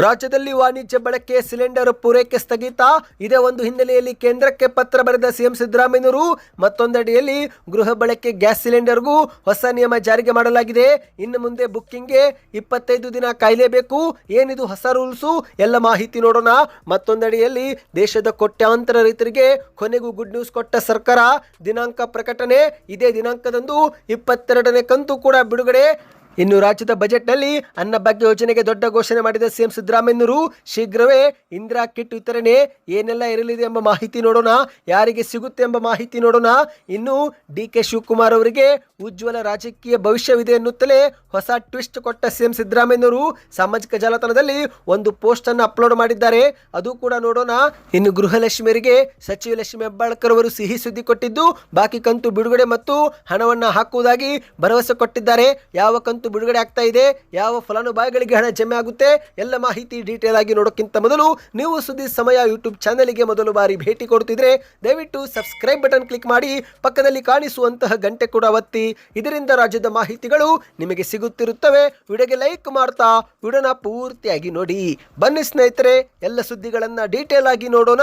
ರಾಜ್ಯದಲ್ಲಿ ವಾಣಿಜ್ಯ ಬಳಕೆ ಸಿಲಿಂಡರ್ ಪೂರೈಕೆ ಸ್ಥಗಿತ. ಇದೇ ಒಂದು ಹಿನ್ನೆಲೆಯಲ್ಲಿ ಕೇಂದ್ರಕ್ಕೆ ಪತ್ರ ಬರೆದ ಸಿಎಂ ಸಿದ್ದರಾಮಯ್ಯನವರು ಮತ್ತೊಂದೆಡೆಯಲ್ಲಿ ಗೃಹ ಬಳಕೆ ಗ್ಯಾಸ್ ಸಿಲಿಂಡರ್ಗೂ ಹೊಸ ನಿಯಮ ಜಾರಿಗೆ ಮಾಡಲಾಗಿದೆ. ಇನ್ನು ಮುಂದೆ ಬುಕ್ಕಿಂಗ್ಗೆ 25 ದಿನ ಕಾಯಲೇಬೇಕು. ಏನಿದು ಹೊಸ ರೂಲ್ಸು? ಎಲ್ಲ ಮಾಹಿತಿ ನೋಡೋಣ. ಮತ್ತೊಂದೆಡೆಯಲ್ಲಿ ದೇಶದ ಕೋಟ್ಯಾಂತರ ರೈತರಿಗೆ ಕೊನೆಗೂ ಗುಡ್ ನ್ಯೂಸ್ ಕೊಟ್ಟ ಸರ್ಕಾರ. ದಿನಾಂಕ ಪ್ರಕಟಣೆ. ಇದೇ ದಿನಾಂಕದಂದು 22ನೇ ಕಂತು ಕೂಡ ಬಿಡುಗಡೆ. ಇನ್ನು ರಾಜ್ಯದ ಬಜೆಟ್ನಲ್ಲಿ ಅನ್ನಭಾಗ್ಯ ಯೋಜನೆಗೆ ದೊಡ್ಡ ಘೋಷಣೆ ಮಾಡಿದ ಸಿಎಂ ಸಿದ್ದರಾಮಯ್ಯನವರು ಶೀಘ್ರವೇ ಇಂದಿರಾ ಕಿಟ್ ವಿತರಣೆ ಏನೆಲ್ಲ ಇರಲಿದೆ ಎಂಬ ಮಾಹಿತಿ ನೋಡೋಣ. ಯಾರಿಗೆ ಸಿಗುತ್ತೆ ಎಂಬ ಮಾಹಿತಿ ನೋಡೋಣ. ಇನ್ನು ಡಿಕೆ ಶಿವಕುಮಾರ್ ಅವರಿಗೆ ಉಜ್ವಲ ರಾಜಕೀಯ ಭವಿಷ್ಯವಿದೆ ಎನ್ನುತ್ತಲೇ ಹೊಸ ಟ್ವಿಸ್ಟ್ ಕೊಟ್ಟ ಸಿಎಂ ಸಿದ್ದರಾಮಯ್ಯನವರು ಸಾಮಾಜಿಕ ಜಾಲತಾಣದಲ್ಲಿ ಒಂದು ಪೋಸ್ಟ್ ಅನ್ನು ಅಪ್ಲೋಡ್ ಮಾಡಿದ್ದಾರೆ. ಅದು ಕೂಡ ನೋಡೋಣ. ಇನ್ನು ಗೃಹಲಕ್ಷ್ಮಿಯರಿಗೆ ಸಚಿವ ಲಕ್ಷ್ಮಿ ಹೆಬ್ಬಾಳ್ಕರ್ ಅವರು ಸಿಹಿ ಸುದ್ದಿ ಕೊಟ್ಟಿದ್ದು ಬಾಕಿ ಕಂತು ಬಿಡುಗಡೆ ಮತ್ತು ಹಣವನ್ನು ಹಾಕುವುದಾಗಿ ಭರವಸೆ ಕೊಟ್ಟಿದ್ದಾರೆ. ಯಾವ ಕಂತು ಬಿಡುಗಡೆ ಆಗ್ತಾ ಇದೆ, ಯಾವ ಫಲಾನುಭವಿಗಳಿಗೆ ಹಣ ಜಮೆ ಆಗುತ್ತೆ, ಎಲ್ಲ ಮಾಹಿತಿ ಡೀಟೇಲ್ ಆಗಿ ನೋಡೋಕ್ಕಿಂತ ಮೊದಲು ನೀವು ಸುದ್ದಿ ಸಮಯ ಯೂಟ್ಯೂಬ್ ಚಾನೆಲ್ಗೆ ಮೊದಲು ಬಾರಿ ಭೇಟಿ ಕೊಡ್ತಿದ್ರೆ ದಯವಿಟ್ಟು ಸಬ್ಸ್ಕ್ರೈಬ್ ಬಟನ್ ಕ್ಲಿಕ್ ಮಾಡಿ, ಪಕ್ಕದಲ್ಲಿ ಕಾಣಿಸುವಂತಹ ಗಂಟೆ ಕೂಡ ಒತ್ತಿ. ಇದರಿಂದ ರಾಜ್ಯದ ಮಾಹಿತಿಗಳು ನಿಮಗೆ ಸಿಗುತ್ತಿರುತ್ತವೆ. ವಿಡಿಯೋಗೆ ಲೈಕ್ ಮಾಡ್ತಾ ವಿಡಿಯೋನ ಪೂರ್ತಿಯಾಗಿ ನೋಡಿ. ಬನ್ನಿ ಸ್ನೇಹಿತರೆ, ಎಲ್ಲ ಸುದ್ದಿಗಳನ್ನು ಡೀಟೇಲ್ ಆಗಿ ನೋಡೋಣ.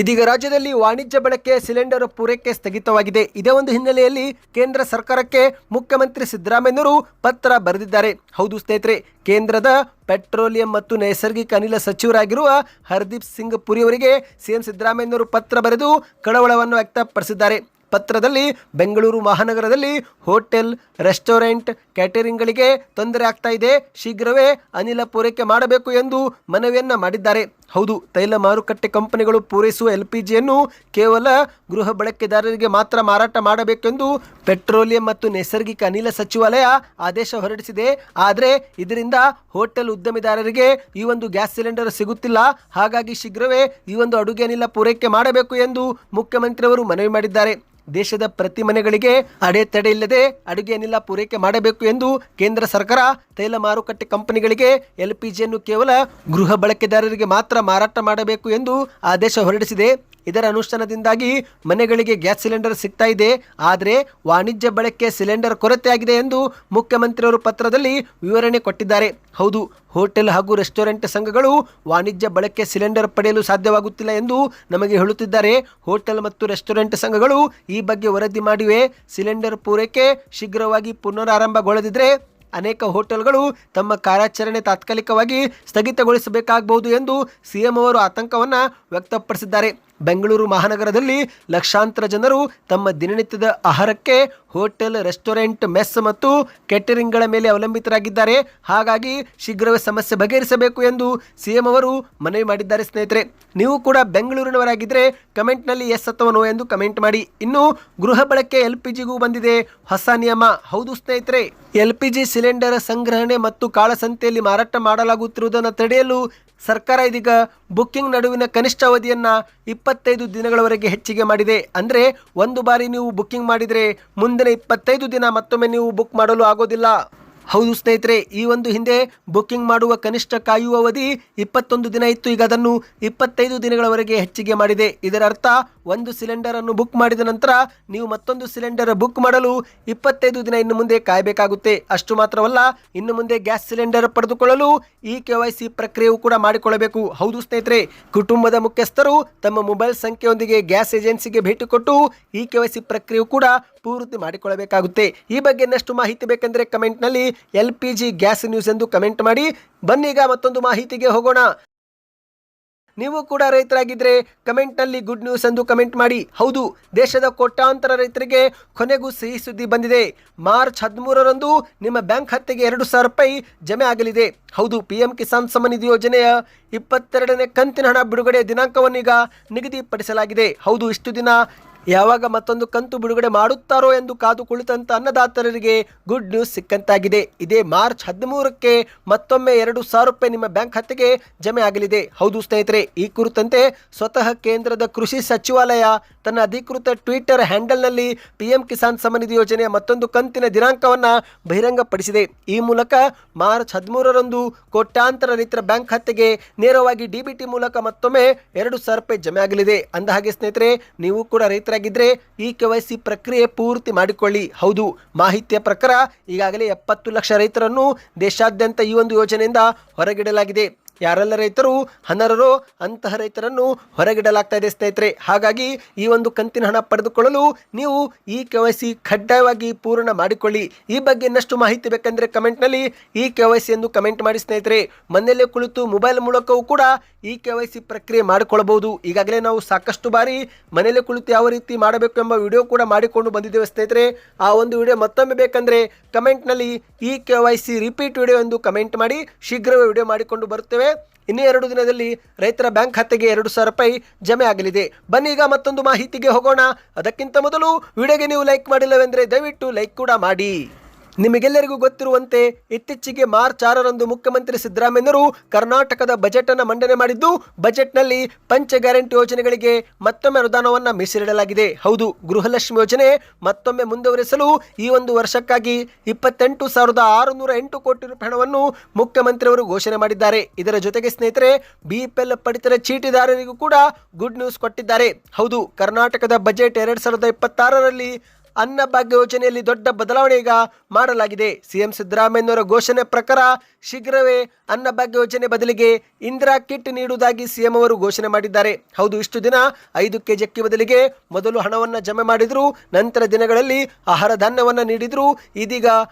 ಇದೀಗ ರಾಜ್ಯದಲ್ಲಿ ವಾಣಿಜ್ಯ ಬಳಕೆ ಸಿಲಿಂಡರ್ ಪೂರೈಕೆ ಸ್ಥಗಿತವಾಗಿದೆ. ಇದೇ ಒಂದು ಹಿನ್ನೆಲೆಯಲ್ಲಿ ಕೇಂದ್ರ ಸರ್ಕಾರಕ್ಕೆ ಮುಖ್ಯಮಂತ್ರಿ ಸಿದ್ದರಾಮಯ್ಯನವರು ಪತ್ರ ಬರೆದಿದ್ದಾರೆ. ಹೌದು ಸ್ನೇಹಿತರೆ, ಕೇಂದ್ರದ ಪೆಟ್ರೋಲಿಯಂ ಮತ್ತು ನೈಸರ್ಗಿಕ ಅನಿಲ ಸಚಿವರಾಗಿರುವ ಹರ್ದೀಪ್ ಸಿಂಗ್ ಪುರಿ ಅವರಿಗೆ ಸಿಎಂ ಸಿದ್ದರಾಮಯ್ಯನವರು ಪತ್ರ ಬರೆದು ಕಳವಳವನ್ನು ವ್ಯಕ್ತಪಡಿಸಿದ್ದಾರೆ. ಪತ್ರದಲ್ಲಿ ಬೆಂಗಳೂರು ಮಹಾನಗರದಲ್ಲಿ ಹೋಟೆಲ್, ರೆಸ್ಟೋರೆಂಟ್, ಕ್ಯಾಟರಿಂಗ್ಗಳಿಗೆ ತೊಂದರೆ ಆಗ್ತಾ ಇದೆ. ಶೀಘ್ರವೇ ಅನಿಲ ಪೂರೈಕೆ ಮಾಡಬೇಕು ಎಂದು ಮನವಿಯನ್ನು ಮಾಡಿದ್ದಾರೆ. ಹೌದು, ತೈಲ ಮಾರುಕಟ್ಟೆ ಕಂಪನಿಗಳು ಪೂರೈಸುವ LPGಯನ್ನು ಕೇವಲ ಗೃಹ ಬಳಕೆದಾರರಿಗೆ ಮಾತ್ರ ಮಾರಾಟ ಮಾಡಬೇಕೆಂದು ಪೆಟ್ರೋಲಿಯಂ ಮತ್ತು ನೈಸರ್ಗಿಕ ಅನಿಲ ಸಚಿವಾಲಯ ಆದೇಶ ಹೊರಡಿಸಿದೆ. ಆದರೆ ಇದರಿಂದ ಹೋಟೆಲ್ ಉದ್ಯಮಿದಾರರಿಗೆ ಈ ಒಂದು ಗ್ಯಾಸ್ ಸಿಲಿಂಡರ್ ಸಿಗುತ್ತಿಲ್ಲ. ಹಾಗಾಗಿ ಶೀಘ್ರವೇ ಈ ಒಂದು ಅಡುಗೆ ಅನಿಲ ಪೂರೈಕೆ ಮಾಡಬೇಕು ಎಂದು ಮುಖ್ಯಮಂತ್ರಿಯವರು ಮನವಿ ಮಾಡಿದ್ದಾರೆ. ದೇಶದ ಪ್ರತಿ ಮನೆಗಳಿಗೆ ಅಡೆತಡೆ ಇಲ್ಲದೆ ಅಡುಗೆ ಅನಿಲ ಪೂರೈಕೆ ಮಾಡಬೇಕು ಎಂದು ಕೇಂದ್ರ ಸರ್ಕಾರ ತೈಲ ಮಾರುಕಟ್ಟೆ ಕಂಪನಿಗಳಿಗೆ LPGಯನ್ನು ಕೇವಲ ಗೃಹ ಬಳಕೆದಾರರಿಗೆ ಮಾತ್ರ ಮಾರಾಟ ಮಾಡಬೇಕು ಎಂದು ಆದೇಶ ಹೊರಡಿಸಿದೆ. ಇದರ ಅನುಷ್ಠಾನದಿಂದಾಗಿ ಮನೆಗಳಿಗೆ ಗ್ಯಾಸ್ ಸಿಲಿಂಡರ್ ಸಿಗ್ತಾ ಇದೆ. ಆದರೆ ವಾಣಿಜ್ಯ ಬಳಕೆ ಸಿಲಿಂಡರ್ ಕೊರತೆಯಾಗಿದೆ ಎಂದು ಮುಖ್ಯಮಂತ್ರಿಯವರು ಪತ್ರದಲ್ಲಿ ವಿವರಣೆ ಕೊಟ್ಟಿದ್ದಾರೆ. ಹೌದು, ಹೋಟೆಲ್ ಹಾಗೂ ರೆಸ್ಟೋರೆಂಟ್ ಸಂಘಗಳು ವಾಣಿಜ್ಯ ಬಳಕೆ ಸಿಲಿಂಡರ್ ಪಡೆಯಲು ಸಾಧ್ಯವಾಗುತ್ತಿಲ್ಲ ಎಂದು ನಮಗೆ ಹೇಳುತ್ತಿದ್ದಾರೆ. ಹೋಟೆಲ್ ಮತ್ತು ರೆಸ್ಟೋರೆಂಟ್ ಸಂಘಗಳು ಈ ಬಗ್ಗೆ ವರದಿ ಮಾಡಿವೆ. ಸಿಲಿಂಡರ್ ಪೂರೈಕೆ ಶೀಘ್ರವಾಗಿ ಪುನರಾರಂಭಗೊಳ್ಳದಿದ್ದರೆ ಅನೇಕ ಹೋಟೆಲ್ಗಳು ತಮ್ಮ ಕಾರ್ಯಾಚರಣೆ ತಾತ್ಕಾಲಿಕವಾಗಿ ಸ್ಥಗಿತಗೊಳಿಸಬೇಕಾಗಬಹುದು ಎಂದು ಸಿಎಂ ಅವರು ಆತಂಕವನ್ನು ವ್ಯಕ್ತಪಡಿಸಿದ್ದಾರೆ. ಬೆಂಗಳೂರು ಮಹಾನಗರದಲ್ಲಿ ಲಕ್ಷಾಂತರ ಜನರು ತಮ್ಮ ದಿನನಿತ್ಯದ ಆಹಾರಕ್ಕೆ ಹೋಟೆಲ್, ರೆಸ್ಟೋರೆಂಟ್, ಮೆಸ್ ಮತ್ತು ಕ್ಯಾಟರಿಂಗ್ಗಳ ಮೇಲೆ ಅವಲಂಬಿತರಾಗಿದ್ದಾರೆ. ಹಾಗಾಗಿ ಶೀಘ್ರವೇ ಸಮಸ್ಯೆ ಬಗೆಹರಿಸಬೇಕು ಎಂದು ಸಿಎಂ ಅವರು ಮನವಿ ಮಾಡಿದ್ದಾರೆ. ಸ್ನೇಹಿತರೆ, ನೀವು ಕೂಡ ಬೆಂಗಳೂರಿನವರಾಗಿದ್ದರೆ ಕಮೆಂಟ್ನಲ್ಲಿ ಎಸ್ ಅಥವಾ ನೋ ಎಂದು ಕಮೆಂಟ್ ಮಾಡಿ. ಇನ್ನು ಗೃಹ ಬಳಕೆ LPGಗೂ ಬಂದಿದೆ ಹೊಸ ನಿಯಮ. ಹೌದು ಸ್ನೇಹಿತರೆ, LPG ಸಿಲಿಂಡರ್ ಸಂಗ್ರಹಣೆ ಮತ್ತು ಕಾಳಸಂತೆಯಲ್ಲಿ ಮಾರಾಟ ಮಾಡಲಾಗುತ್ತಿರುವುದನ್ನು ತಡೆಯಲು ಸರ್ಕಾರ ಇದೀಗ ಬುಕ್ಕಿಂಗ್ ನಡುವಿನ ಕನಿಷ್ಠ ಅವಧಿಯನ್ನು 25 ದಿನಗಳವರೆಗೆ ಹೆಚ್ಚಿಗೆ ಮಾಡಿದೆ. ಅಂದರೆ ಒಂದು ಬಾರಿ ನೀವು ಬುಕ್ಕಿಂಗ್ ಮಾಡಿದರೆ ಮುಂದಿನ 25 ದಿನ ಮತ್ತೊಮ್ಮೆ ನೀವು ಬುಕ್ ಮಾಡಲು ಆಗೋದಿಲ್ಲ. ಹೌದು ಸ್ನೇಹಿತರೆ, ಈ ಒಂದು ಹಿಂದೆ ಬುಕ್ಕಿಂಗ್ ಮಾಡುವ ಕನಿಷ್ಠ ಕಾಯುವ ಅವಧಿ 21 ದಿನ ಇತ್ತು. ಈಗ ಅದನ್ನು 25 ದಿನಗಳವರೆಗೆ ಹೆಚ್ಚಿಗೆ ಮಾಡಿದೆ. ಇದರ ಅರ್ಥ ಒಂದು ಸಿಲಿಂಡರ್ ಅನ್ನು ಬುಕ್ ಮಾಡಿದ ನಂತರ ನೀವು ಮತ್ತೊಂದು ಸಿಲಿಂಡರ್ ಬುಕ್ ಮಾಡಲು 25 ದಿನ ಇನ್ನು ಮುಂದೆ ಕಾಯಬೇಕಾಗುತ್ತೆ. ಅಷ್ಟು ಮಾತ್ರವಲ್ಲ, ಇನ್ನು ಮುಂದೆ ಗ್ಯಾಸ್ ಸಿಲಿಂಡರ್ ಪಡೆದುಕೊಳ್ಳಲು ಈ KYC ಪ್ರಕ್ರಿಯೆಯು ಕೂಡ ಮಾಡಿಕೊಳ್ಳಬೇಕು. ಹೌದು ಸ್ನೇಹಿತರೆ, ಕುಟುಂಬದ ಮುಖ್ಯಸ್ಥರು ತಮ್ಮ ಮೊಬೈಲ್ ಸಂಖ್ಯೆಯೊಂದಿಗೆ ಗ್ಯಾಸ್ ಏಜೆನ್ಸಿಗೆ ಭೇಟಿ ಕೊಟ್ಟು ಈ KYC ಪ್ರಕ್ರಿಯೆಯು ಕೂಡ ಪೂರ್ತಿ ಮಾಡಿಕೊಳ್ಳಬೇಕಾಗುತ್ತೆ. ಈ ಬಗ್ಗೆ ಇನ್ನಷ್ಟು ಮಾಹಿತಿ ಬೇಕೆಂದರೆ ಕಮೆಂಟ್ನಲ್ಲಿ LPG ಗ್ಯಾಸ್ ನ್ಯೂಸ್ ಎಂದು ಕಮೆಂಟ್ ಮಾಡಿ. ಬನ್ನೀಗ ಮತ್ತೊಂದು ಮಾಹಿತಿಗೆ ಹೋಗೋಣ. ನೀವು ಕೂಡ ರೈತರಾಗಿದ್ದರೆ ಕಮೆಂಟ್ನಲ್ಲಿ ಗುಡ್ ನ್ಯೂಸ್ ಎಂದು ಕಮೆಂಟ್ ಮಾಡಿ. ಹೌದು, ದೇಶದ ಕೋಟ್ಯಾಂತರ ರೈತರಿಗೆ ಕೊನೆಗೂ ಸಿಹಿ ಸುದ್ದಿ ಬಂದಿದೆ. ಮಾರ್ಚ್ 13ರಂದು ನಿಮ್ಮ ಬ್ಯಾಂಕ್ ಖಾತೆಗೆ 2,000 ರೂಪಾಯಿ ಜಮೆ ಆಗಲಿದೆ. ಹೌದು, PM ಕಿಸಾನ್ ಸಮ್ಮಾನ್ ನಿಧಿ ಯೋಜನೆಯ 22ನೇ ಕಂತಿನ ಹಣ ಬಿಡುಗಡೆ ದಿನಾಂಕವನ್ನೀಗ ನಿಗದಿಪಡಿಸಲಾಗಿದೆ. ಹೌದು, ಇಷ್ಟು ದಿನ ಯಾವಾಗ ಮತ್ತೊಂದು ಕಂತು ಬಿಡುಗಡೆ ಮಾಡುತ್ತಾರೋ ಎಂದು ಕಾದು ಕುಳಿತಂತ ಅನ್ನದಾತರಿಗೆ ಗುಡ್ ನ್ಯೂಸ್ ಸಿಕ್ಕಂತಾಗಿದೆ. ಇದೇ ಮಾರ್ಚ್ 13ಕ್ಕೆ ಮತ್ತೊಮ್ಮೆ 2,000 ರೂಪಾಯಿ ನಿಮ್ಮ ಬ್ಯಾಂಕ್ ಖಾತೆಗೆ ಜಮೆ ಆಗಲಿದೆ. ಹೌದು ಸ್ನೇಹಿತರೆ, ಈ ಕುರಿತಂತೆ ಸ್ವತಃ ಕೇಂದ್ರದ ಕೃಷಿ ಸಚಿವಾಲಯ ತನ್ನ ಅಧಿಕೃತ ಟ್ವಿಟರ್ ಹ್ಯಾಂಡಲ್ನಲ್ಲಿ PM ಕಿಸಾನ್ ಸಮ್ಮಾನ್ ನಿಧಿ ಯೋಜನೆಯ ಮತ್ತೊಂದು ಕಂತಿನ ದಿನಾಂಕವನ್ನು ಬಹಿರಂಗಪಡಿಸಿದೆ. ಈ ಮೂಲಕ ಮಾರ್ಚ್ 13ರಂದು ಕೋಟ್ಯಾಂತರ ರೈತರ ಬ್ಯಾಂಕ್ ಖಾತೆಗೆ ನೇರವಾಗಿ DBT ಮೂಲಕ ಮತ್ತೊಮ್ಮೆ 2,000 ರೂಪಾಯಿ ಜಮೆ ಆಗಲಿದೆ. ಅಂದಹಾಗೆ ಸ್ನೇಹಿತರೆ, ನೀವು ಕೂಡ ರೈತರಾಗಿದ್ದರೆ ಈ KYC ಪ್ರಕ್ರಿಯೆ ಪೂರ್ತಿ ಮಾಡಿಕೊಳ್ಳಿ. ಹೌದು, ಮಾಹಿತಿಯ ಪ್ರಕಾರ ಈಗಾಗಲೇ 70 ಲಕ್ಷ ರೈತರನ್ನು ದೇಶಾದ್ಯಂತ ಈ ಒಂದು ಯೋಜನೆಯಿಂದ ಹೊರಗಿಡಲಾಗಿದೆ. ಯಾರೆಲ್ಲ ರೈತರು ಅನರ್ಹರೋ ಅಂತಹ ರೈತರನ್ನು ಹೊರಗಿಡಲಾಗ್ತಾ ಇದೆ ಸ್ನೇಹಿತರೆ. ಹಾಗಾಗಿ ಈ ಒಂದು ಕಂತಿನ ಹಣ ಪಡೆದುಕೊಳ್ಳಲು ನೀವು ಈ KYC ಕಡ್ಡಾಯವಾಗಿ ಪೂರ್ಣ ಮಾಡಿಕೊಳ್ಳಿ. ಈ ಬಗ್ಗೆ ಇನ್ನಷ್ಟು ಮಾಹಿತಿ ಬೇಕೆಂದರೆ ಕಮೆಂಟ್ನಲ್ಲಿ ಈ KYC ಎಂದು ಕಮೆಂಟ್ ಮಾಡಿ ಸ್ನೇಹಿತರೆ. ಮನೆಯಲ್ಲೇ ಕುಳಿತು ಮೊಬೈಲ್ ಮೂಲಕವೂ ಕೂಡ ಈ KYC ಪ್ರಕ್ರಿಯೆ ಮಾಡಿಕೊಳ್ಳಬಹುದು. ಈಗಾಗಲೇ ನಾವು ಸಾಕಷ್ಟು ಬಾರಿ ಮನೆಯಲ್ಲೇ ಕುಳಿತು ಯಾವ ರೀತಿ ಮಾಡಬೇಕು ಎಂಬ ವಿಡಿಯೋ ಕೂಡ ಮಾಡಿಕೊಂಡು ಬಂದಿದ್ದೇವೆ ಸ್ನೇಹಿತರೆ. ಆ ಒಂದು ವಿಡಿಯೋ ಮತ್ತೊಮ್ಮೆ ಬೇಕಂದ್ರೆ ಕಮೆಂಟ್ನಲ್ಲಿ ಈ KYC ರಿಪೀಟ್ ವಿಡಿಯೋ ಎಂದು ಕಮೆಂಟ್ ಮಾಡಿ, ಶೀಘ್ರವೇ ವಿಡಿಯೋ ಮಾಡಿಕೊಂಡು ಬರುತ್ತೇವೆ. ಇನ್ನೂ 2 ದಿನದಲ್ಲಿ ರೈತರ ಬ್ಯಾಂಕ್ ಖಾತೆಗೆ 2,000 ರೂಪಾಯಿ ಜಮೆ ಆಗಲಿದೆ. ಬನ್ನಿ ಈಗ ಮತ್ತೊಂದು ಮಾಹಿತಿಗೆ ಹೋಗೋಣ. ಅದಕ್ಕಿಂತ ಮೊದಲು ವಿಡಿಯೋಗೆ ನೀವು ಲೈಕ್ ಮಾಡಿಲ್ಲವೆಂದರೆ ದಯವಿಟ್ಟು ಲೈಕ್ ಕೂಡ ಮಾಡಿ. ನಿಮಗೆಲ್ಲರಿಗೂ ಗೊತ್ತಿರುವಂತೆ ಇತ್ತೀಚೆಗೆ ಮಾರ್ಚ್ 6ರಂದು ಮುಖ್ಯಮಂತ್ರಿ ಸಿದ್ದರಾಮಯ್ಯರು ಕರ್ನಾಟಕದ ಬಜೆಟ್ ಅನ್ನು ಮಂಡನೆ ಮಾಡಿದ್ದು, ಬಜೆಟ್ನಲ್ಲಿ ಪಂಚ ಗ್ಯಾರಂಟಿ ಯೋಜನೆಗಳಿಗೆ ಮತ್ತೊಮ್ಮೆ ಅನುದಾನವನ್ನು ಮೀಸಲಿಡಲಾಗಿದೆ. ಹೌದು, ಗೃಹಲಕ್ಷ್ಮಿ ಯೋಜನೆ ಮತ್ತೊಮ್ಮೆ ಮುಂದುವರಿಸಲು ಈ ಒಂದು ವರ್ಷಕ್ಕಾಗಿ 28,608 ಕೋಟಿ ರೂಪಾಯಿ ಹಣವನ್ನು ಮುಖ್ಯಮಂತ್ರಿಯವರು ಘೋಷಣೆ ಮಾಡಿದ್ದಾರೆ. ಇದರ ಜೊತೆಗೆ ಸ್ನೇಹಿತರೆ, BPL ಪಡಿತರ ಚೀಟಿದಾರರಿಗೂ ಕೂಡ ಗುಡ್ ನ್ಯೂಸ್ ಕೊಟ್ಟಿದ್ದಾರೆ. ಹೌದು, ಕರ್ನಾಟಕದ ಬಜೆಟ್ 2026ರಲ್ಲಿ ಅನ್ನಭಾಗ್ಯ ಯೋಜನೆಯಲ್ಲಿ ದೊಡ್ಡ ಬದಲಾವಣೆ ಈಗ ಮಾಡಲಾಗಿದೆ. ಸಿಎಂ ಸಿದ್ದರಾಮಯ್ಯನವರ ಘೋಷಣೆ ಪ್ರಕಾರ ಶೀಘ್ರವೇ ಅನ್ನಭಾಗ್ಯ ಯೋಜನೆ ಬದಲಿಗೆ ಇಂದಿರಾ ಕಿಟ್ ನೀಡುವುದಾಗಿ ಸಿಎಂ ಅವರು ಘೋಷಣೆ ಮಾಡಿದ್ದಾರೆ. ಹೌದು, ಇಷ್ಟು ದಿನ 5 ಕೆಜಿ ಅಕ್ಕಿ ಬದಲಿಗೆ ಮೊದಲು ಹಣವನ್ನು ಜಮೆ ಮಾಡಿದ್ರು, ನಂತರ ದಿನಗಳಲ್ಲಿ ಆಹಾರ ಧಾನ್ಯವನ್ನು ನೀಡಿದ್ರು. ಇದೀಗ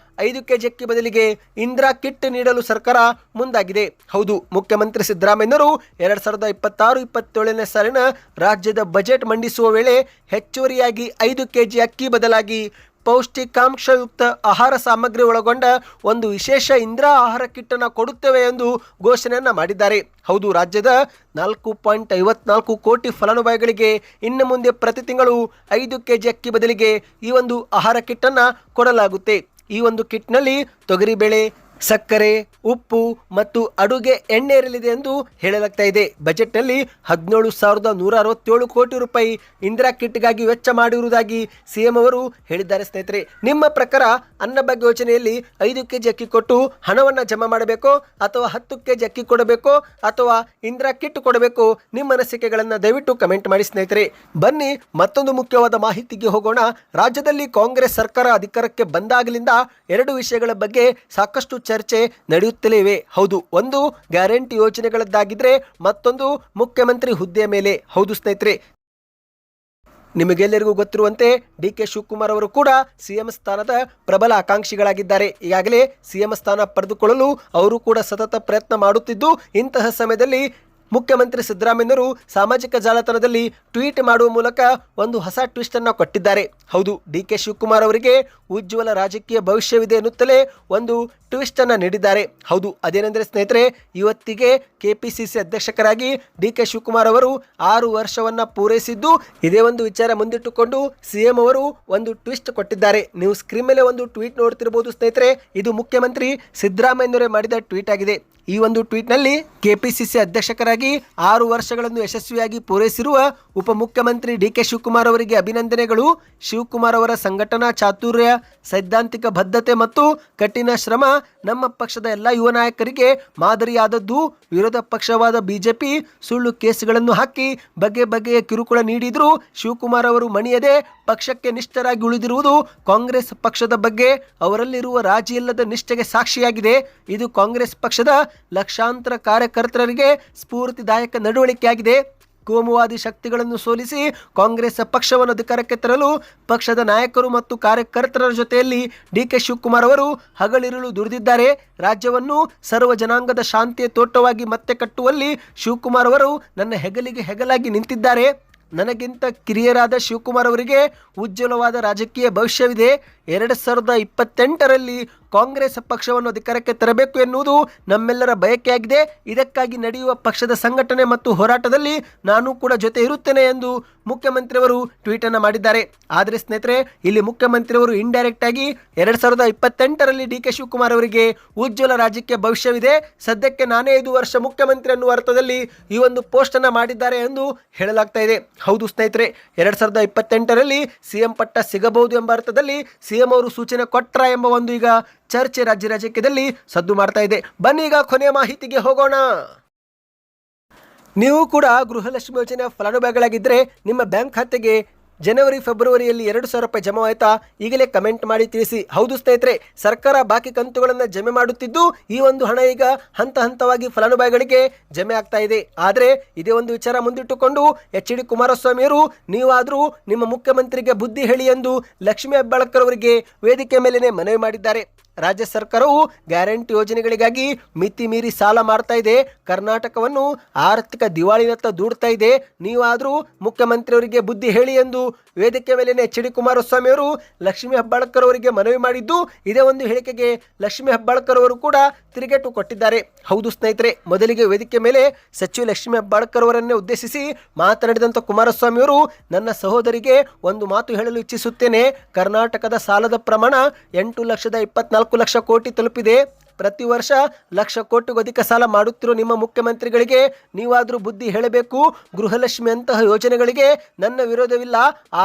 5 ಕೆಜಿ ಅಕ್ಕಿ ಬದಲಿಗೆ ಇಂದಿರಾ ಕಿಟ್ ನೀಡಲು ಸರ್ಕಾರ ಮುಂದಾಗಿದೆ. ಹೌದು, ಮುಖ್ಯಮಂತ್ರಿ ಸಿದ್ದರಾಮಯ್ಯನವರು 2026-27ನೇ ಸಾಲಿನ ರಾಜ್ಯದ ಬಜೆಟ್ ಮಂಡಿಸುವ ವೇಳೆ ಹೆಚ್ಚುವರಿಯಾಗಿ 5 ಕೆಜಿ ಅಕ್ಕಿ ಬದಲಾಗಿ ಪೌಷ್ಟಿಕಾಂಶಯುಕ್ತ ಆಹಾರ ಸಾಮಗ್ರಿ ಒಳಗೊಂಡ ಒಂದು ವಿಶೇಷ ಇಂದಿರಾ ಆಹಾರ ಕಿಟ್ ಅನ್ನು ಕೊಡುತ್ತೇವೆ ಎಂದು ಘೋಷಣೆಯನ್ನ ಮಾಡಿದ್ದಾರೆ. ಹೌದು, ರಾಜ್ಯದ 4.54 ಕೋಟಿ ಫಲಾನುಭವಿಗಳಿಗೆ ಇನ್ನು ಮುಂದೆ ಪ್ರತಿ ತಿಂಗಳು 5 ಕೆಜಿ ಅಕ್ಕಿ ಬದಲಿಗೆ ಈ ಒಂದು ಆಹಾರ ಕಿಟ್ ಅನ್ನು ಕೊಡಲಾಗುತ್ತೆ. ಈ ಒಂದು ಕಿಟ್ನಲ್ಲಿ ತೊಗರಿಬೇಳೆ, ಸಕ್ಕರೆ, ಉಪ್ಪು ಮತ್ತು ಅಡುಗೆ ಎಣ್ಣೆ ಇರಲಿದೆ ಎಂದು ಹೇಳಲಾಗ್ತಾ ಇದೆ. ಬಜೆಟ್ನಲ್ಲಿ 17,167 ಕೋಟಿ ರೂಪಾಯಿ ಇಂದಿರಾ ಕಿಟ್ಗಾಗಿ ವೆಚ್ಚ ಮಾಡಿರುವುದಾಗಿ ಸಿಎಂ ಅವರು ಹೇಳಿದ್ದಾರೆ. ಸ್ನೇಹಿತರೆ, ನಿಮ್ಮ ಪ್ರಕಾರ ಅನ್ನಭಾಗ್ಯ ಯೋಜನೆಯಲ್ಲಿ 5 ಕೆಜಿ ಅಕ್ಕಿ ಕೊಟ್ಟು ಹಣವನ್ನು ಜಮಾ ಮಾಡಬೇಕೋ ಅಥವಾ 10 ಕೆಜಿ ಅಕ್ಕಿ ಕೊಡಬೇಕೋ ಅಥವಾ ಇಂದಿರಾ ಕಿಟ್ ಕೊಡಬೇಕು? ನಿಮ್ಮ ಅನಿಸಿಕೆಗಳನ್ನು ದಯವಿಟ್ಟು ಕಮೆಂಟ್ ಮಾಡಿ ಸ್ನೇಹಿತರೆ. ಬನ್ನಿ ಮತ್ತೊಂದು ಮುಖ್ಯವಾದ ಮಾಹಿತಿಗೆ ಹೋಗೋಣ. ರಾಜ್ಯದಲ್ಲಿ ಕಾಂಗ್ರೆಸ್ ಸರ್ಕಾರ ಅಧಿಕಾರಕ್ಕೆ ಬಂದಾಗಲಿಂದ 2 ವಿಷಯಗಳ ಬಗ್ಗೆ ಸಾಕಷ್ಟು ಚರ್ಚೆ ನಡೆಯುತ್ತಲೇ ಇವೆ. ಹೌದು, ಒಂದು ಗ್ಯಾರಂಟಿ ಯೋಜನೆಗಳದ್ದಾಗಿದ್ರೆ ಮತ್ತೊಂದು ಮುಖ್ಯಮಂತ್ರಿ ಹುದ್ದೆಯ ಮೇಲೆ. ಹೌದು ಸ್ನೇಹಿತರೆ, ನಿಮಗೆಲ್ಲರಿಗೂ ಗೊತ್ತಿರುವಂತೆ DK ಶಿವಕುಮಾರ್ ಅವರು ಕೂಡ ಸಿಎಂ ಸ್ಥಾನದ ಪ್ರಬಲ ಆಕಾಂಕ್ಷಿಗಳಾಗಿದ್ದಾರೆ. ಈಗಾಗಲೇ ಸಿಎಂ ಸ್ಥಾನ ಪಡೆದುಕೊಳ್ಳಲು ಅವರು ಕೂಡ ಸತತ ಪ್ರಯತ್ನ ಮಾಡುತ್ತಿದ್ದು, ಇಂತಹ ಸಮಯದಲ್ಲಿ ಮುಖ್ಯಮಂತ್ರಿ ಸಿದ್ದರಾಮಯ್ಯನವರು ಸಾಮಾಜಿಕ ಜಾಲತಾಣದಲ್ಲಿ ಟ್ವೀಟ್ ಮಾಡುವ ಮೂಲಕ ಒಂದು ಹೊಸ ಟ್ವಿಸ್ಟ್ ಅನ್ನು ಕೊಟ್ಟಿದ್ದಾರೆ. ಹೌದು, DK ಶಿವಕುಮಾರ್ ಅವರಿಗೆ ಉಜ್ವಲ ರಾಜಕೀಯ ಭವಿಷ್ಯವಿದೆ ಎನ್ನುತ್ತಲೇ ಒಂದು ಟ್ವಿಸ್ಟ್ ಅನ್ನು ನೀಡಿದ್ದಾರೆ. ಹೌದು, ಅದೇನೆಂದರೆ ಸ್ನೇಹಿತರೆ, ಇವತ್ತಿಗೆ KPCC ಅಧ್ಯಕ್ಷರಾಗಿ DK ಶಿವಕುಮಾರ್ ಅವರು 6 ವರ್ಷವನ್ನ ಪೂರೈಸಿದ್ದು, ಇದೇ ಒಂದು ವಿಚಾರ ಮುಂದಿಟ್ಟುಕೊಂಡು ಸಿಎಂ ಅವರು ಒಂದು ಟ್ವಿಸ್ಟ್ ಕೊಟ್ಟಿದ್ದಾರೆ. ನೀವು ಸ್ಕ್ರೀನ್ ಮೇಲೆ ಒಂದು ಟ್ವೀಟ್ ನೋಡ್ತಿರಬಹುದು ಸ್ನೇಹಿತರೆ. ಇದು ಮುಖ್ಯಮಂತ್ರಿ ಸಿದ್ದರಾಮಯ್ಯನವರೇ ಮಾಡಿದ ಟ್ವೀಟ್ ಆಗಿದೆ. ಈ ಒಂದು ಟ್ವೀಟ್ನಲ್ಲಿ KPCC ಅಧ್ಯಕ್ಷರಾಗಿ 6 ವರ್ಷಗಳನ್ನು ಯಶಸ್ವಿಯಾಗಿ ಪೂರೈಸಿರುವ ಉಪಮುಖ್ಯಮಂತ್ರಿ DK ಶಿವಕುಮಾರ್ ಅವರಿಗೆ ಅಭಿನಂದನೆಗಳು. ಶಿವಕುಮಾರ್ ಅವರ ಸಂಘಟನಾ ಚಾತುರ್ಯ, ಸೈದ್ಧಾಂತಿಕ ಬದ್ಧತೆ ಮತ್ತು ಕಠಿಣ ಶ್ರಮ ನಮ್ಮ ಪಕ್ಷದ ಎಲ್ಲ ಯುವ ನಾಯಕರಿಗೆ ಮಾದರಿಯಾದದ್ದು. ವಿರೋಧ ಪಕ್ಷವಾದ BJP ಸುಳ್ಳು ಕೇಸುಗಳನ್ನು ಹಾಕಿ ಬಗೆ ಬಗೆಯ ಕಿರುಕುಳ ನೀಡಿದ್ರು. ಶಿವಕುಮಾರ್ ಅವರು ಮಣಿಯದೆ ಪಕ್ಷಕ್ಕೆ ನಿಷ್ಠರಾಗಿ ಉಳಿದಿರುವುದು ಕಾಂಗ್ರೆಸ್ ಪಕ್ಷದ ಬಗ್ಗೆ ಅವರಲ್ಲಿರುವ ರಾಜಿಯಿಲ್ಲದ ನಿಷ್ಠೆಗೆ ಸಾಕ್ಷಿಯಾಗಿದೆ. ಇದು ಕಾಂಗ್ರೆಸ್ ಪಕ್ಷದ ಲಕ್ಷಾಂತರ ಕಾರ್ಯಕರ್ತರಿಗೆ ಸ್ಫೂರ್ತಿದಾಯಕ ನಡವಳಿಕೆಯಾಗಿದೆ. ಕೋಮುವಾದಿ ಶಕ್ತಿಗಳನ್ನು ಸೋಲಿಸಿ ಕಾಂಗ್ರೆಸ್ ಪಕ್ಷವನ್ನು ಅಧಿಕಾರಕ್ಕೆ ತರಲು ಪಕ್ಷದ ನಾಯಕರು ಮತ್ತು ಕಾರ್ಯಕರ್ತರ ಜೊತೆಯಲ್ಲಿ DK ಶಿವಕುಮಾರ್ ಅವರು ಹಗಲಿರುಳು ದುಡಿದಿದ್ದಾರೆ. ರಾಜ್ಯವನ್ನು ಸರ್ವ ಜನಾಂಗದ ಶಾಂತಿಯ ತೋಟವಾಗಿ ಮತ್ತೆ ಕಟ್ಟುವಲ್ಲಿ ಶಿವಕುಮಾರ್ ಅವರು ನನ್ನ ಹೆಗಲಿಗೆ ಹೆಗಲಾಗಿ ನಿಂತಿದ್ದಾರೆ. ನನಗಿಂತ ಕಿರಿಯರಾದ ಶಿವಕುಮಾರ್ ಅವರಿಗೆ ಉಜ್ವಲವಾದ ರಾಜಕೀಯ ಭವಿಷ್ಯವಿದೆ. 2028ರಲ್ಲಿ ಕಾಂಗ್ರೆಸ್ ಪಕ್ಷವನ್ನು ಅಧಿಕಾರಕ್ಕೆ ತರಬೇಕು ಎನ್ನುವುದು ನಮ್ಮೆಲ್ಲರ ಬಯಕೆಯಾಗಿದೆ. ಇದಕ್ಕಾಗಿ ನಡೆಯುವ ಪಕ್ಷದ ಸಂಘಟನೆ ಮತ್ತು ಹೋರಾಟದಲ್ಲಿ ನಾನು ಕೂಡ ಜೊತೆ ಇರುತ್ತೇನೆ ಎಂದು ಮುಖ್ಯಮಂತ್ರಿಯವರು ಟ್ವೀಟ್ ಅನ್ನು ಮಾಡಿದ್ದಾರೆ. ಆದರೆ ಸ್ನೇಹಿತರೆ, ಇಲ್ಲಿ ಮುಖ್ಯಮಂತ್ರಿಯವರು ಇಂಡೈರೆಕ್ಟ್ ಆಗಿ 2028ರಲ್ಲಿ DK ಶಿವಕುಮಾರ್ ಅವರಿಗೆ ಉಜ್ವಲ ರಾಜಕೀಯ ಭವಿಷ್ಯವಿದೆ, ಸದ್ಯಕ್ಕೆ ನಾನೇ 5 ವರ್ಷ ಮುಖ್ಯಮಂತ್ರಿ ಅನ್ನುವ ಅರ್ಥದಲ್ಲಿ ಈ ಒಂದು ಪೋಸ್ಟ್ ಅನ್ನು ಮಾಡಿದ್ದಾರೆ ಎಂದು ಹೇಳಲಾಗ್ತಾ ಇದೆ. ಹೌದು ಸ್ನೇಹಿತರೆ, 2028ರಲ್ಲಿ ಸಿಎಂ ಪಟ್ಟ ಸಿಗಬಹುದು ಎಂಬ ಅರ್ಥದಲ್ಲಿ ಸಿಎಂ ಅವರು ಸೂಚನೆ ಕೊಟ್ರ ಎಂಬ ಒಂದು ಈಗ ಚರ್ಚೆ ರಾಜ್ಯ ರಾಜಕೀಯದಲ್ಲಿ ಸದ್ದು ಮಾಡ್ತಾ ಇದೆ. ಬನ್ನಿ ಈಗ ಕೊನೆಯ ಮಾಹಿತಿಗೆ ಹೋಗೋಣ. ನೀವು ಕೂಡ ಗೃಹಲಕ್ಷ್ಮಿ ಯೋಜನೆ ಫಲಾನುಭವಿಗಳಾಗಿದ್ದರೆ ನಿಮ್ಮ ಬ್ಯಾಂಕ್ ಖಾತೆಗೆ ಜನವರಿ ಫೆಬ್ರವರಿಯಲ್ಲಿ 2,000 ರೂಪಾಯಿ ಜಮಾ ಆಯ್ತಾ? ಈಗಲೇ ಕಮೆಂಟ್ ಮಾಡಿ ತಿಳಿಸಿ. ಹೌದು ಸ್ನೇಹಿತರೆ, ಸರ್ಕಾರ ಬಾಕಿ ಕಂತುಗಳನ್ನು ಜಮೆ ಮಾಡುತ್ತಿದ್ದು ಈ ಒಂದು ಹಣ ಈಗ ಹಂತ ಹಂತವಾಗಿ ಫಲಾನುಭವಿಗಳಿಗೆ ಜಮೆ ಆಗ್ತಾ ಇದೆ. ಆದರೆ ಇದೇ ಒಂದು ವಿಚಾರ ಮುಂದಿಟ್ಟುಕೊಂಡು ಎಚ್.ಡಿ. ಕುಮಾರಸ್ವಾಮಿಯವರು ನೀವಾದರೂ ನಿಮ್ಮ ಮುಖ್ಯಮಂತ್ರಿಗೆ ಬುದ್ಧಿ ಹೇಳಿ ಎಂದು ಲಕ್ಷ್ಮೀ ಹೆಬ್ಬಾಳ್ಕರ್ ಅವರಿಗೆ ವೇದಿಕೆ ಮೇಲೆನೆ ಮನವಿ ಮಾಡಿದ್ದಾರೆ. ರಾಜ್ಯ ಸರ್ಕಾರವು ಗ್ಯಾರಂಟಿ ಯೋಜನೆಗಳಿಗಾಗಿ ಮಿತಿ ಮೀರಿ ಸಾಲ ಮಾಡ್ತಾ ಇದೆ, ಕರ್ನಾಟಕವನ್ನು ಆರ್ಥಿಕ ದಿವಾಳಿನತ್ತ ದೂಡ್ತಾ ಇದೆ, ನೀವಾದರೂ ಮುಖ್ಯಮಂತ್ರಿಯವರಿಗೆ ಬುದ್ಧಿ ಹೇಳಿ ಎಂದು ವೇದಿಕೆ ಮೇಲಿನ ಎಚ್.ಡಿ. ಕುಮಾರಸ್ವಾಮಿ ಅವರು ಲಕ್ಷ್ಮೀ ಹೆಬ್ಬಾಳ್ಕರ್ ಅವರಿಗೆ ಮನವಿ ಮಾಡಿದ್ದು, ಇದೇ ಒಂದು ಹೇಳಿಕೆಗೆ ಲಕ್ಷ್ಮೀ ಹೆಬ್ಬಾಳ್ಕರ್ ಅವರು ಕೂಡ ತಿರುಗೇಟು ಕೊಟ್ಟಿದ್ದಾರೆ. ಹೌದು ಸ್ನೇಹಿತರೆ, ಮೊದಲಿಗೆ ವೇದಿಕೆ ಮೇಲೆ ಸಚಿವ ಲಕ್ಷ್ಮೀ ಹೆಬ್ಬಾಳ್ಕರ್ ಅವರನ್ನೇ ಉದ್ದೇಶಿಸಿ ಮಾತನಾಡಿದಂಥ ಕುಮಾರಸ್ವಾಮಿ ಅವರು, ನನ್ನ ಸಹೋದರಿಗೆ ಒಂದು ಮಾತು ಹೇಳಲು ಇಚ್ಛಿಸುತ್ತೇನೆ. ಕರ್ನಾಟಕದ ಸಾಲದ ಪ್ರಮಾಣ 8,24,00,000 ಕೋಟಿ ತಲುಪಿದೆ. ಪ್ರತಿ ವರ್ಷ 1,00,000 ಕೋಟಿಗೂ ಅಧಿಕ ಸಾಲ ಮಾಡುತ್ತಿರುವ ನಿಮ್ಮ ಮುಖ್ಯಮಂತ್ರಿಗಳಿಗೆ ನೀವಾದರೂ ಬುದ್ಧಿ ಹೇಳಬೇಕು. ಗೃಹಲಕ್ಷ್ಮಿ ಅಂತಹ ಯೋಜನೆಗಳಿಗೆ ನನ್ನ ವಿರೋಧವಿಲ್ಲ,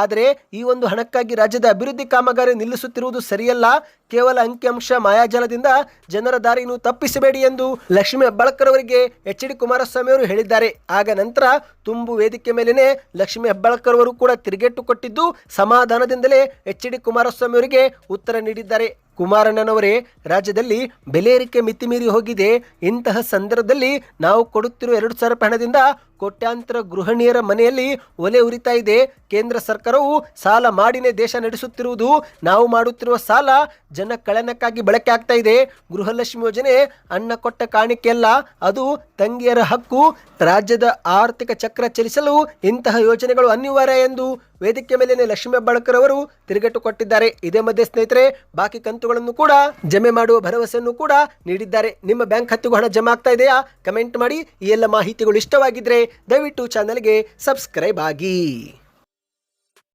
ಆದರೆ ಈ ಒಂದು ಹಣಕ್ಕಾಗಿ ರಾಜ್ಯದ ಅಭಿವೃದ್ಧಿ ಕಾಮಗಾರಿ ನಿಲ್ಲಿಸುತ್ತಿರುವುದು ಸರಿಯಲ್ಲ. ಕೇವಲ ಅಂಕಿಅಂಶ ಮಾಯಾಜಾಲದಿಂದ ಜನರ ದಾರಿಯನ್ನು ತಪ್ಪಿಸಬೇಡಿ ಎಂದು ಲಕ್ಷ್ಮೀ ಹೆಬ್ಬಾಳ್ಕರ್ ಅವರಿಗೆ ಎಚ್.ಡಿ. ಕುಮಾರಸ್ವಾಮಿ ಅವರು ಹೇಳಿದ್ದಾರೆ. ಆಗ ನಂತರ ತುಂಬು ವೇದಿಕೆ ಮೇಲೇನೆ ಲಕ್ಷ್ಮೀ ಹೆಬ್ಬಾಳ್ಕರ್ ಅವರು ಕೂಡ ತಿರುಗೇಟು ಕೊಟ್ಟಿದ್ದು, ಸಮಾಧಾನದಿಂದಲೇ ಎಚ್.ಡಿ. ಕುಮಾರಸ್ವಾಮಿ ಅವರಿಗೆ ಉತ್ತರ ನೀಡಿದ್ದಾರೆ. ಕುಮಾರಣ್ಣನವರೇ, ರಾಜ್ಯದಲ್ಲಿ ಬೆಲೆ ಏರಿಕೆ ಮಿತಿ ಮೀರಿ ಹೋಗಿದೆ. ಇಂತಹ ಸಂದರ್ಭದಲ್ಲಿ ನಾವು ಕೊಡುತ್ತಿರುವ 2,000 ರೂಪಾಯಿ ಹಣದಿಂದ ಕೋಟ್ಯಾಂತರ ಗೃಹಿಣಿಯರ ಮನೆಯಲ್ಲಿ ಒಲೆ ಉರಿತಾ ಇದೆ. ಕೇಂದ್ರ ಸರ್ಕಾರವು ಸಾಲ ಮಾಡಿನೇ ದೇಶ ನಡೆಸುತ್ತಿರುವುದು. ನಾವು ಮಾಡುತ್ತಿರುವ ಸಾಲ ಜನ ಕಳನಕ್ಕಾಗಿ ಬಳಕೆ ಆಗ್ತಾ ಇದೆ. ಗೃಹಲಕ್ಷ್ಮಿ ಯೋಜನೆ ಅನ್ನ ಕೊಟ್ಟ ಕಾಣಿಕೆಯಲ್ಲ, ಅದು ತಂಗಿಯರ ಹಕ್ಕು. ರಾಜ್ಯದ ಆರ್ಥಿಕ ಚಕ್ರ ಚಲಿಸಲು ಇಂತಹ ಯೋಜನೆಗಳು ಅನಿವಾರ್ಯ ಎಂದು ವೇದಿಕೆ ಮೇಲಿನ ಲಕ್ಷ್ಮೀ ಹೆಬ್ಬಾಳ್ಕರ್ ಅವರು ತಿರುಗೇಟು ಕೊಟ್ಟಿದ್ದಾರೆ. ಇದೇ ಮಧ್ಯೆ ಸ್ನೇಹಿತರೆ, ಬಾಕಿ ಕಂತುಗಳನ್ನು ಕೂಡ ಜಮೆ ಮಾಡುವ ಭರವಸೆಯನ್ನು ಕೂಡ ನೀಡಿದ್ದಾರೆ. ನಿಮ್ಮ ಬ್ಯಾಂಕ್ ಖಾತೆಗೂ ಹಣ ಜಮಾ ಆಗ್ತಾ ಇದೆಯಾ? ಕಮೆಂಟ್ ಮಾಡಿ. ಈ ಎಲ್ಲ ಮಾಹಿತಿಗಳು ಇಷ್ಟವಾಗಿದ್ರೆ ದಯವಿಟ್ಟು ಚಾನಲ್ಗೆ ಸಬ್ಸ್ಕ್ರೈಬ್ ಆಗಿ.